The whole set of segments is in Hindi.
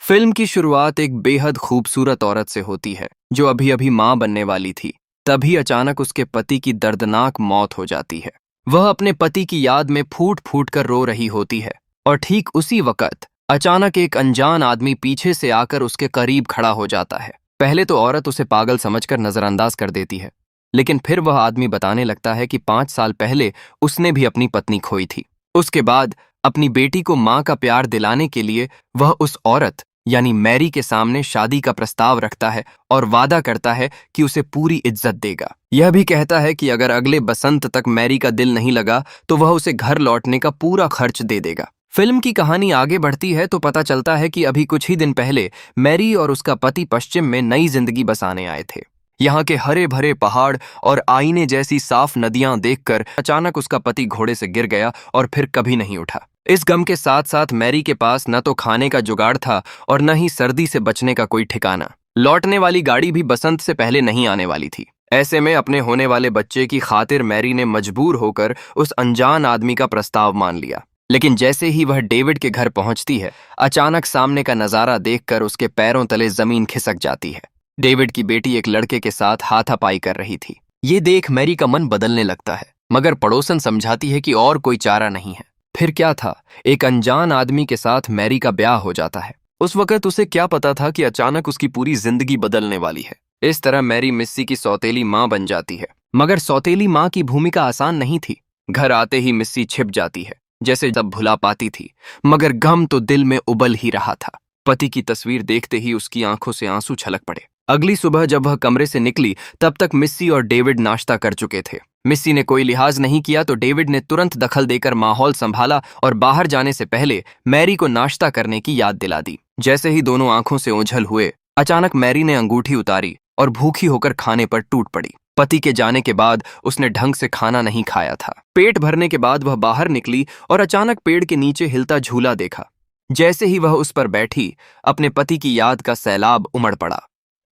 फिल्म की शुरुआत एक बेहद खूबसूरत औरत से होती है जो अभी अभी मां बनने वाली थी। तभी अचानक उसके पति की दर्दनाक मौत हो जाती है। वह अपने पति की याद में फूट फूट कर रो रही होती है और ठीक उसी वक्त अचानक एक अनजान आदमी पीछे से आकर उसके करीब खड़ा हो जाता है। पहले तो औरत उसे पागल समझकर नजरअंदाज कर देती है, लेकिन फिर वह आदमी बताने लगता है कि 5 साल पहले उसने भी अपनी पत्नी खोई थी। उसके बाद अपनी बेटी को मां का प्यार दिलाने के लिए वह उस औरत यानी मैरी के सामने शादी का प्रस्ताव रखता है और वादा करता है कि उसे पूरी इज्जत देगा। यह भी कहता है कि अगर अगले बसंत तक मैरी का दिल नहीं लगा तो वह उसे घर लौटने का पूरा खर्च दे देगा। फिल्म की कहानी आगे बढ़ती है तो पता चलता है कि अभी कुछ ही दिन पहले मैरी और उसका पति पश्चिम में नई जिंदगी बसाने आए थे। यहाँ के हरे भरे पहाड़ और आईने जैसी साफ नदियां देखकर अचानक उसका पति घोड़े से गिर गया और फिर कभी नहीं उठा। इस गम के साथ साथ मैरी के पास न तो खाने का जुगाड़ था और न ही सर्दी से बचने का कोई ठिकाना। लौटने वाली गाड़ी भी बसंत से पहले नहीं आने वाली थी। ऐसे में अपने होने वाले बच्चे की खातिर मैरी ने मजबूर होकर उस अनजान आदमी का प्रस्ताव मान लिया। लेकिन जैसे ही वह डेविड के घर पहुंचती है, अचानक सामने का नजारा देखकर उसके पैरों तले जमीन खिसक जाती है। डेविड की बेटी एक लड़के के साथ हाथापाई कर रही थी। ये देख मैरी का मन बदलने लगता है, मगर पड़ोसन समझाती है कि और कोई चारा नहीं है। फिर क्या था, एक अनजान आदमी के साथ मैरी का ब्याह हो जाता है। उस वक्त उसे क्या पता था कि अचानक उसकी पूरी जिंदगी बदलने वाली है। इस तरह मैरी मिस्सी की सौतेली मां बन जाती है। मगर सौतेली मां की भूमिका आसान नहीं थी। घर आते ही मिस्सी छिप जाती है, जैसे जब भुला पाती थी, मगर गम तो दिल में उबल ही रहा था। पति की तस्वीर देखते ही उसकी आंखों से आंसू छलक पड़े। अगली सुबह जब वह कमरे से निकली तब तक मिस्सी और डेविड नाश्ता कर चुके थे। मिस्सी ने कोई लिहाज नहीं किया तो डेविड ने तुरंत दखल देकर माहौल संभाला और बाहर जाने से पहले मैरी को नाश्ता करने की याद दिला दी। जैसे ही दोनों आंखों से ओझल हुए, अचानक मैरी ने अंगूठी उतारी और भूखी होकर खाने पर टूट पड़ी। पति के जाने के बाद उसने ढंग से खाना नहीं खाया था। पेट भरने के बाद वह बाहर निकली और अचानक पेड़ के नीचे हिलता झूला देखा। जैसे ही वह उस पर बैठी, अपने पति की याद का सैलाब उमड़ पड़ा।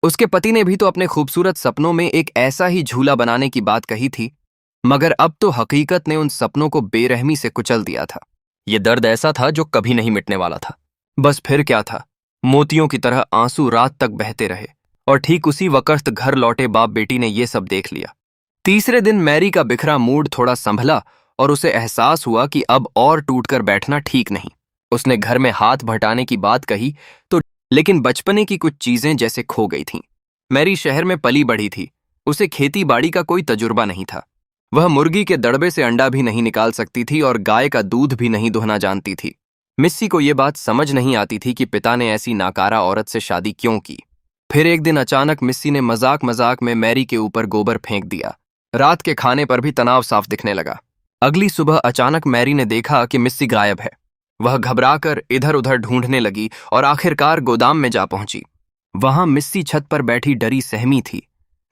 उसके पति ने भी तो अपने खूबसूरत सपनों में एक ऐसा ही झूला बनाने की बात कही थी, मगर अब तो हकीकत ने उन सपनों को बेरहमी से कुचल दिया था। यह दर्द ऐसा था जो कभी नहीं मिटने वाला था। बस फिर क्या था, मोतियों की तरह आंसू रात तक बहते रहे और ठीक उसी वक्त घर लौटे बाप बेटी ने यह सब देख लिया। तीसरे दिन मैरी का बिखरा मूड थोड़ा संभला और उसे एहसास हुआ कि अब और टूटकर बैठना ठीक नहीं। उसने घर में हाथ बटाने की बात कही तो लेकिन बचपने की कुछ चीजें जैसे खो गई थीं। मैरी शहर में पली बढ़ी थी, उसे खेती बाड़ी का कोई तजुर्बा नहीं था। वह मुर्गी के दड़बे से अंडा भी नहीं निकाल सकती थी और गाय का दूध भी नहीं दुहना जानती थी। मिस्सी को यह बात समझ नहीं आती थी कि पिता ने ऐसी नाकारा औरत से शादी क्यों की। फिर एक दिन अचानक मिस्सी ने मजाक मजाक में मैरी के ऊपर गोबर फेंक दिया। रात के खाने पर भी तनाव साफ दिखने लगा। अगली सुबह अचानक मैरी ने देखा कि मिस्सी गायब है। वह घबराकर इधर उधर ढूंढने लगी और आखिरकार गोदाम में जा पहुंची। वहां मिस्सी छत पर बैठी डरी सहमी थी।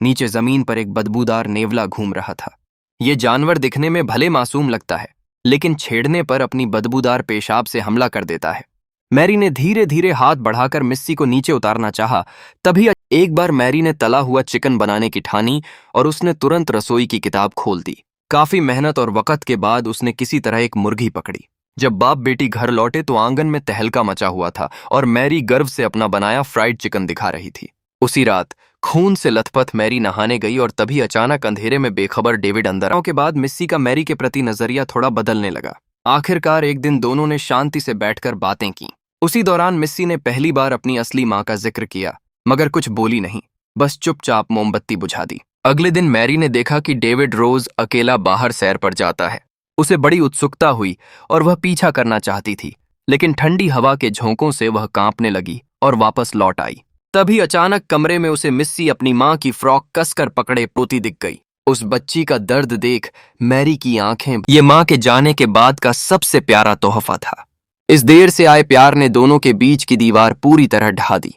नीचे जमीन पर एक बदबूदार नेवला घूम रहा था। यह जानवर दिखने में भले मासूम लगता है, लेकिन छेड़ने पर अपनी बदबूदार पेशाब से हमला कर देता है। मैरी ने धीरे धीरे हाथ बढ़ाकर मिस्सी को नीचे उतारना चाहा। तभी एक बार मैरी ने तला हुआ चिकन बनाने की ठानी और उसने तुरंत रसोई की किताब खोल दी। काफी मेहनत और वक़्त के बाद उसने किसी तरह एक मुर्गी पकड़ी। जब बाप बेटी घर लौटे तो आंगन में तहलका मचा हुआ था और मैरी गर्व से अपना बनाया फ्राइड चिकन दिखा रही थी। उसी रात खून से लथपथ मैरी नहाने गई और तभी अचानक अंधेरे में बेखबर डेविड अंदर आने के बाद मिस्सी का मैरी के प्रति नजरिया थोड़ा बदलने लगा। आखिरकार एक दिन दोनों ने शांति से बैठकर बातें की। उसी दौरान मिस्सी ने पहली बार अपनी असली मां का जिक्र किया, मगर कुछ बोली नहीं, बस चुपचाप मोमबत्ती बुझा दी। अगले दिन मैरी ने देखा कि डेविड रोज अकेला बाहर सैर पर जाता है। उसे बड़ी उत्सुकता हुई और वह पीछा करना चाहती थी, लेकिन ठंडी हवा के झोंकों से वह कांपने लगी और वापस लौट आई। तभी अचानक कमरे में उसे मिस्सी अपनी मां की फ्रॉक कसकर पकड़े पोती दिख गई। उस बच्ची का दर्द देख मैरी की आंखें ये मां के जाने के बाद का सबसे प्यारा तोहफा था। इस देर से आए प्यार ने दोनों के बीच की दीवार पूरी तरह ढा दी।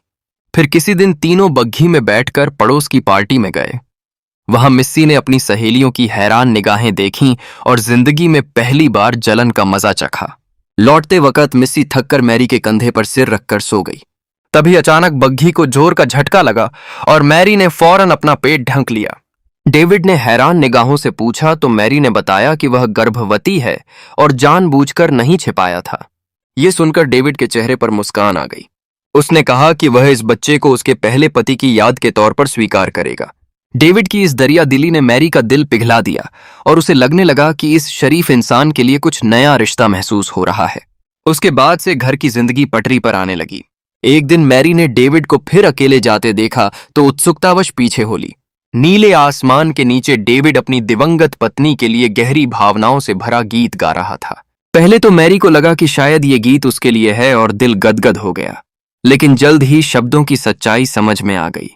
फिर किसी दिन तीनों बग्घी में बैठकर पड़ोस की पार्टी में गए। वहां मिस्सी ने अपनी सहेलियों की हैरान निगाहें देखीं और जिंदगी में पहली बार जलन का मजा चखा। लौटते वक्त मिस्सी थककर मैरी के कंधे पर सिर रखकर सो गई। तभी अचानक बग्घी को जोर का झटका लगा और मैरी ने फौरन अपना पेट ढंक लिया। डेविड ने हैरान निगाहों से पूछा तो मैरी ने बताया कि वह गर्भवती है और जानबूझकर नहीं छिपाया था। यह सुनकर डेविड के चेहरे पर मुस्कान आ गई। उसने कहा कि वह इस बच्चे को उसके पहले पति की याद के तौर पर स्वीकार करेगा। डेविड की इस दरिया दिली ने मैरी का दिल पिघला दिया और उसे लगने लगा कि इस शरीफ इंसान के लिए कुछ नया रिश्ता महसूस हो रहा है। उसके बाद से घर की जिंदगी पटरी पर आने लगी। एक दिन मैरी ने डेविड को फिर अकेले जाते देखा तो उत्सुकतावश पीछे हो ली। नीले आसमान के नीचे डेविड अपनी दिवंगत पत्नी के लिए गहरी भावनाओं से भरा गीत गा रहा था। पहले तो मैरी को लगा कि शायद ये गीत उसके लिए है और दिल गदगद हो गया, लेकिन जल्द ही शब्दों की सच्चाई समझ में आ गई।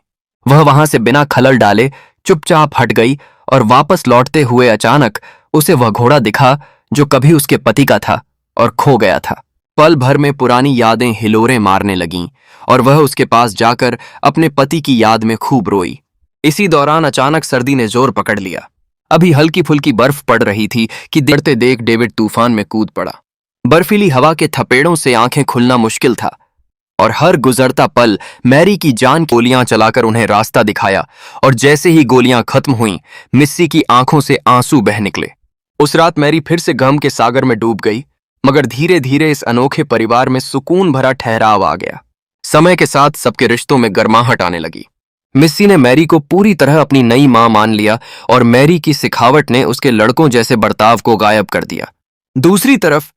वह वहां से बिना खलल डाले चुपचाप हट गई और वापस लौटते हुए अचानक उसे वह घोड़ा दिखा जो कभी उसके पति का था और खो गया था। पल भर में पुरानी यादें हिलोरें मारने लगीं और वह उसके पास जाकर अपने पति की याद में खूब रोई। इसी दौरान अचानक सर्दी ने जोर पकड़ लिया। अभी हल्की फुल्की बर्फ पड़ रही थी कि देखते देख डेविड तूफान में कूद पड़ा। बर्फीली हवा के थपेड़ों से आंखें खुलना मुश्किल था और हर गुजरता पल मैरी की जान गोलियां चलाकर उन्हें रास्ता दिखाया। और जैसे ही गोलियां खत्म हुईं, मिस्सी की आंखों से आंसू बह निकले। उस रात मैरी फिर से गम के सागर में डूब गई, मगर धीरे धीरे इस अनोखे परिवार में सुकून भरा ठहराव आ गया। समय के साथ सबके रिश्तों में गर्माहट आने लगी। मिस्सी ने मैरी को पूरी तरह अपनी नई मां मान लिया और मैरी की सिखावट ने उसके लड़कों जैसे बर्ताव को गायब कर दिया। दूसरी तरफ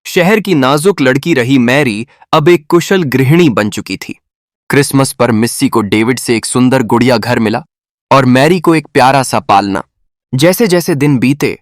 शहर की नाजुक लड़की रही मैरी अब एक कुशल गृहिणी बन चुकी थी। क्रिसमस पर मिस्सी को डेविड से एक सुंदर गुड़िया घर मिला और मैरी को एक प्यारा सा पालना। जैसे जैसे दिन बीते,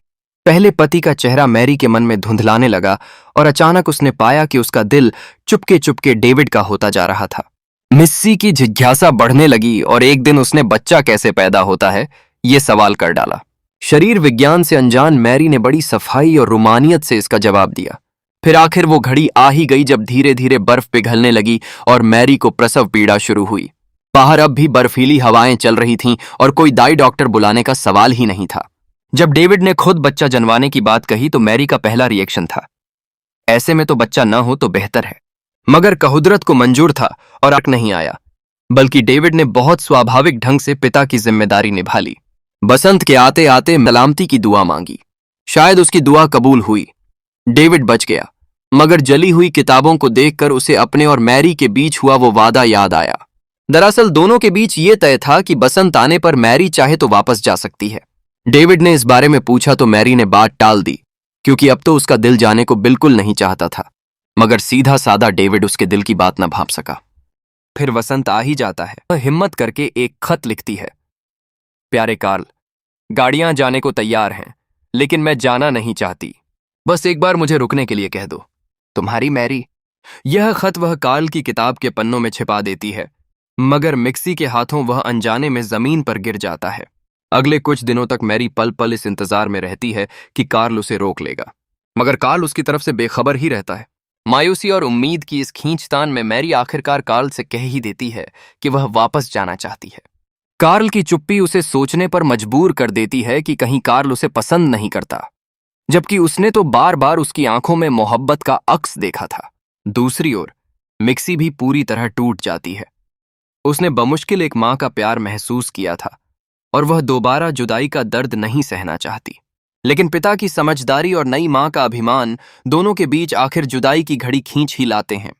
पहले पति का चेहरा मैरी के मन में धुंधलाने लगा और अचानक उसने पाया कि उसका दिल चुपके चुपके डेविड का होता जा रहा था। मिस्सी की जिज्ञासा बढ़ने लगी और एक दिन उसने बच्चा कैसे पैदा होता है ये सवाल कर डाला। शरीर विज्ञान से अनजान मैरी ने बड़ी सफाई और रुमानियत से इसका जवाब दिया। फिर आखिर वो घड़ी आ ही गई जब धीरे धीरे बर्फ पिघलने लगी और मैरी को प्रसव पीड़ा शुरू हुई। बाहर अब भी बर्फीली हवाएं चल रही थीं और कोई दाई डॉक्टर बुलाने का सवाल ही नहीं था। जब डेविड ने खुद बच्चा जनवाने की बात कही तो मैरी का पहला रिएक्शन था, ऐसे में तो बच्चा न हो तो बेहतर है। मगर कहुदरत को मंजूर था और अक नहीं आया, बल्कि डेविड ने बहुत स्वाभाविक ढंग से पिता की जिम्मेदारी निभा ली। बसंत के आते आते सलामती की दुआ मांगी। शायद उसकी दुआ कबूल हुई। डेविड बच गया, मगर जली हुई किताबों को देखकर उसे अपने और मैरी के बीच हुआ वो वादा याद आया। दरअसल दोनों के बीच ये तय था कि बसंत आने पर मैरी चाहे तो वापस जा सकती है। डेविड ने इस बारे में पूछा तो मैरी ने बात टाल दी, क्योंकि अब तो उसका दिल जाने को बिल्कुल नहीं चाहता था। मगर सीधा साधा डेविड उसके दिल की बात न भांप सका। फिर वसंत आ ही जाता है। वह हिम्मत करके एक खत लिखती है। प्यारे कार्ल, गाड़ियां जाने को तैयार हैं, लेकिन मैं जाना नहीं चाहती। बस एक बार मुझे रुकने के लिए कह दो। तुम्हारी मैरी। यह खत वह कार्ल की किताब के पन्नों में छिपा देती है, मगर मिक्सी के हाथों वह अनजाने में जमीन पर गिर जाता है। अगले कुछ दिनों तक मैरी पल पल इस इंतजार में रहती है कि कार्ल उसे रोक लेगा, मगर कार्ल उसकी तरफ से बेखबर ही रहता है। मायूसी और उम्मीद की इस खींचतान में मैरी आखिरकार कार्ल से कह ही देती है कि वह वापस जाना चाहती है। कार्ल की चुप्पी उसे सोचने पर मजबूर कर देती है कि कहीं कार्ल उसे पसंद नहीं करता, जबकि उसने तो बार बार उसकी आंखों में मोहब्बत का अक्स देखा था। दूसरी ओर मिक्सी भी पूरी तरह टूट जाती है। उसने बमुश्किल एक मां का प्यार महसूस किया था और वह दोबारा जुदाई का दर्द नहीं सहना चाहती। लेकिन पिता की समझदारी और नई मां का अभिमान दोनों के बीच आखिर जुदाई की घड़ी खींच ही लाते हैं।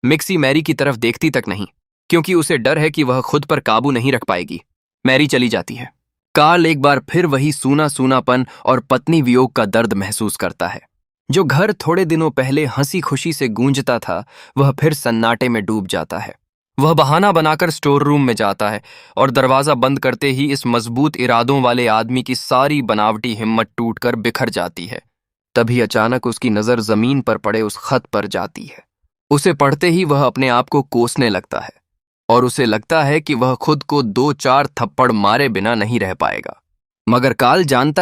मिक्सी मैरी की तरफ देखती तक नहीं, क्योंकि उसे डर है कि वह खुद पर काबू नहीं रख पाएगी। मैरी चली जाती है। कार्ल एक बार फिर वही सूना सूनापन और पत्नी वियोग का दर्द महसूस करता है। जो घर थोड़े दिनों पहले हंसी खुशी से गूंजता था, वह फिर सन्नाटे में डूब जाता है। वह बहाना बनाकर स्टोर रूम में जाता है और दरवाजा बंद करते ही इस मजबूत इरादों वाले आदमी की सारी बनावटी हिम्मत टूटकर बिखर जाती है। तभी अचानक उसकी नजर जमीन पर पड़े उस खत पर जाती है। उसे पढ़ते ही वह अपने आप को कोसने लगता है और उसे लगता है कि वह खुद को 2-4 थप्पड़ मारे बिना नहीं रह पाएगा। मगर कार्ल जानता है